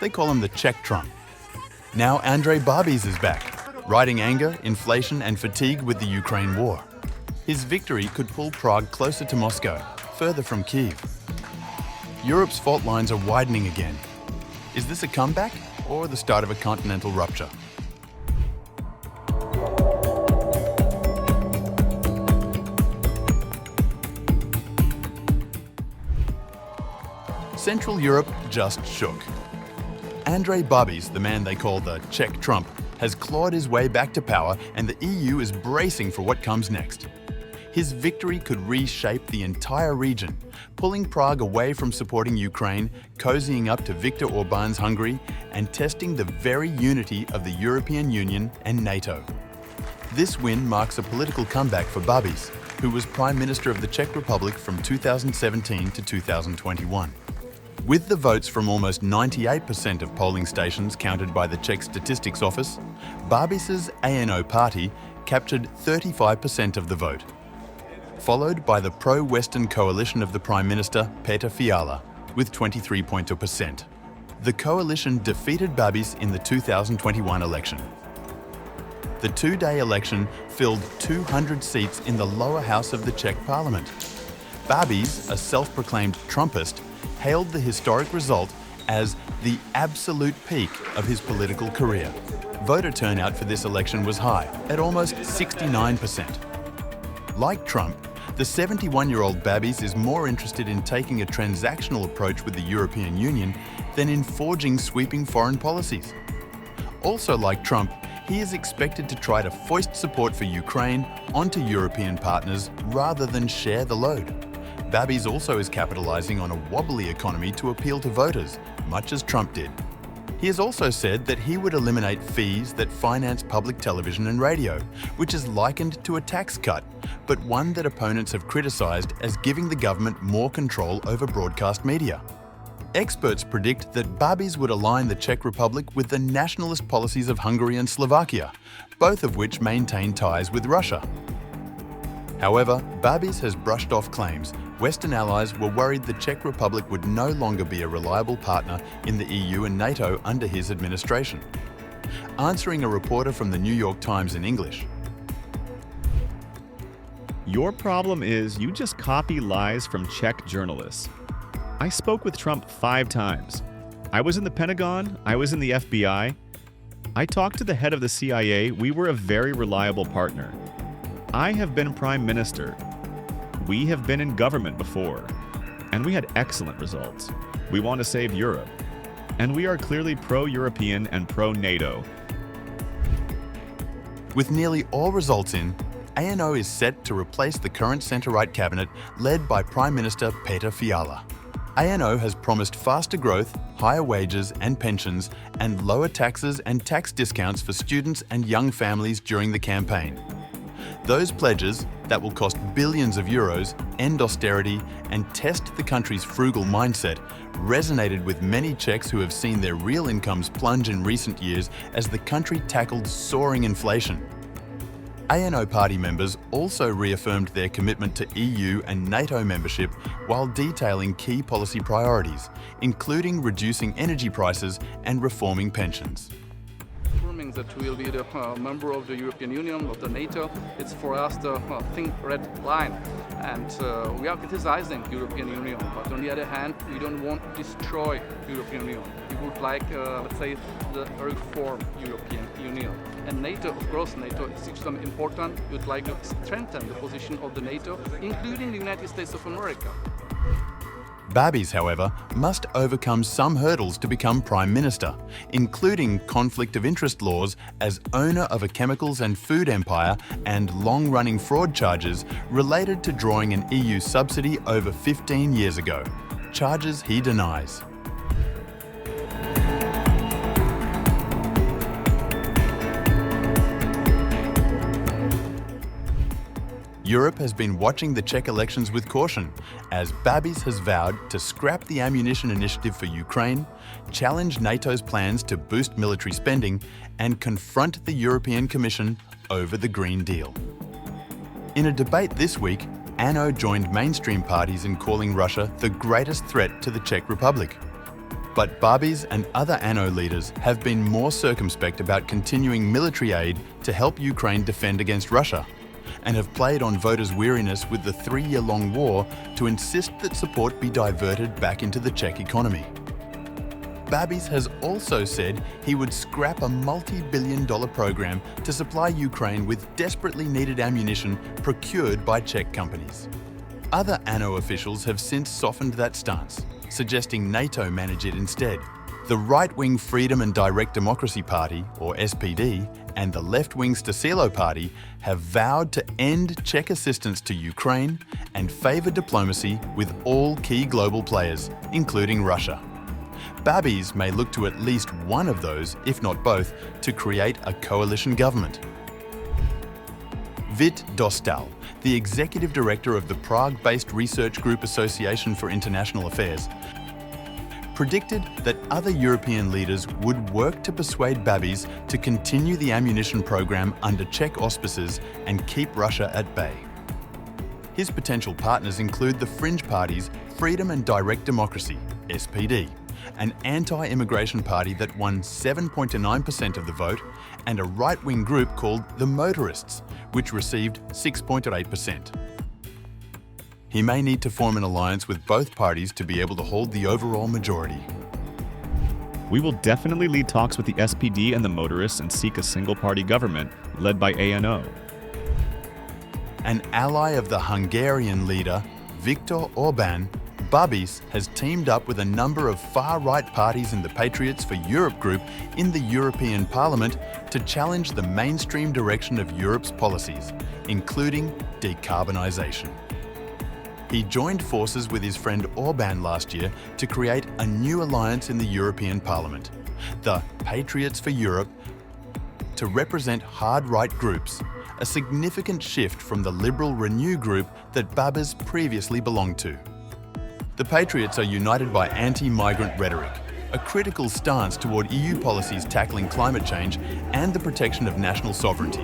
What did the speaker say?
They call him the Czech Trump. Now Andrej Babiš is back, riding anger, inflation and fatigue with the Ukraine war. His victory could pull Prague closer to Moscow, further from Kyiv. Europe's fault lines are widening again. Is this a comeback or the start of a continental rupture? Central Europe just shook. Andrej Babiš, the man they call the Czech Trump, has clawed his way back to power and the EU is bracing for what comes next. His victory could reshape the entire region, pulling Prague away from supporting Ukraine, cozying up to Viktor Orbán's Hungary, and testing the very unity of the European Union and NATO. This win marks a political comeback for Babiš, who was Prime Minister of the Czech Republic from 2017 to 2021. With the votes from almost 98% of polling stations counted by the Czech Statistics Office, Babiš's ANO party captured 35% of the vote, followed by the pro-Western coalition of the Prime Minister, Petr Fiala, with 23%. The coalition defeated Babiš in the 2021 election. The two-day election filled 200 seats in the lower house of the Czech parliament. Babiš, a self-proclaimed Trumpist, hailed the historic result as the absolute peak of his political career. Voter turnout for this election was high, at almost 69%. Like Trump, the 71-year-old Babiš is more interested in taking a transactional approach with the European Union than in forging sweeping foreign policies. Also like Trump, he is expected to try to foist support for Ukraine onto European partners rather than share the load. Babiš also is capitalizing on a wobbly economy to appeal to voters, much as Trump did. He has also said that he would eliminate fees that finance public television and radio, which is likened to a tax cut, but one that opponents have criticized as giving the government more control over broadcast media. Experts predict that Babiš would align the Czech Republic with the nationalist policies of Hungary and Slovakia, both of which maintain ties with Russia. However, Babiš has brushed off claims Western allies were worried the Czech Republic would no longer be a reliable partner in the EU and NATO under his administration. Answering a reporter from the New York Times in English. Your problem is you just copy lies from Czech journalists. I spoke with Trump 5 times. I was in the Pentagon, I was in the FBI. I talked to the head of the CIA. We were a very reliable partner. I have been Prime Minister. We have been in government before, and we had excellent results. We want to save Europe, and we are clearly pro-European and pro-NATO. With nearly all results in, ANO is set to replace the current centre-right cabinet led by Prime Minister Petr Fiala. ANO has promised faster growth, higher wages and pensions, and lower taxes and tax discounts for students and young families during the campaign. Those pledges, that will cost billions of euros, end austerity, and test the country's frugal mindset, resonated with many Czechs who have seen their real incomes plunge in recent years as the country tackled soaring inflation. ANO party members also reaffirmed their commitment to EU and NATO membership while detailing key policy priorities, including reducing energy prices and reforming pensions. That we will be the member of the European Union, of the NATO, it's for us the thin red line. And we are criticizing European Union, but on the other hand, we don't want to destroy European Union. We would like, let's say, the reform European Union. And NATO, of course, NATO is extremely important. We would like to strengthen the position of the NATO, including the United States of America. Babiš, however, must overcome some hurdles to become Prime Minister, including conflict of interest laws as owner of a chemicals and food empire and long-running fraud charges related to drawing an EU subsidy over 15 years ago, charges he denies. Europe has been watching the Czech elections with caution, as Babiš has vowed to scrap the ammunition initiative for Ukraine, challenge NATO's plans to boost military spending, and confront the European Commission over the Green Deal. In a debate this week, ANO joined mainstream parties in calling Russia the greatest threat to the Czech Republic. But BABIŠ'S and other ANO leaders have been more circumspect about continuing military aid to help Ukraine defend against Russia, and have played on voters' weariness with the 3-year-long war to insist that support be diverted back into the Czech economy. BABIŠ'S has also said he would scrap a multi-billion-dollar program to supply Ukraine with desperately needed ammunition procured by Czech companies. Other ANO officials have since softened that stance, suggesting NATO manage it instead. The right-wing Freedom and Direct Democracy Party, or SPD, and the left-wing Stasilo Party have vowed to end Czech assistance to Ukraine and favour diplomacy with all key global players, including Russia. BABIŠ'S may look to at least one of those, if not both, to create a coalition government. Vít Dostál, the executive director of the Prague-based research group Association for International Affairs, predicted that other European leaders would work to persuade BABIŠ'S to continue the ammunition program under Czech auspices and keep Russia at bay. His potential partners include the fringe parties Freedom and Direct Democracy, SPD, an anti-immigration party that won 7.9% of the vote, and a right-wing group called the Motorists, which received 6.8%. He may need to form an alliance with both parties to be able to hold the overall majority. We will definitely lead talks with the SPD and the Motorists and seek a single-party government led by ANO. An ally of the Hungarian leader, Viktor Orbán, BABIŠ'S has teamed up with a number of far-right parties in the Patriots for Europe group in the European Parliament to challenge the mainstream direction of Europe's policies, including decarbonisation. He joined forces with his friend Orbán last year to create a new alliance in the European Parliament, the Patriots for Europe, to represent hard-right groups, a significant shift from the liberal Renew group that BABIŠ'S previously belonged to. The Patriots are united by anti-migrant rhetoric, a critical stance toward EU policies tackling climate change and the protection of national sovereignty.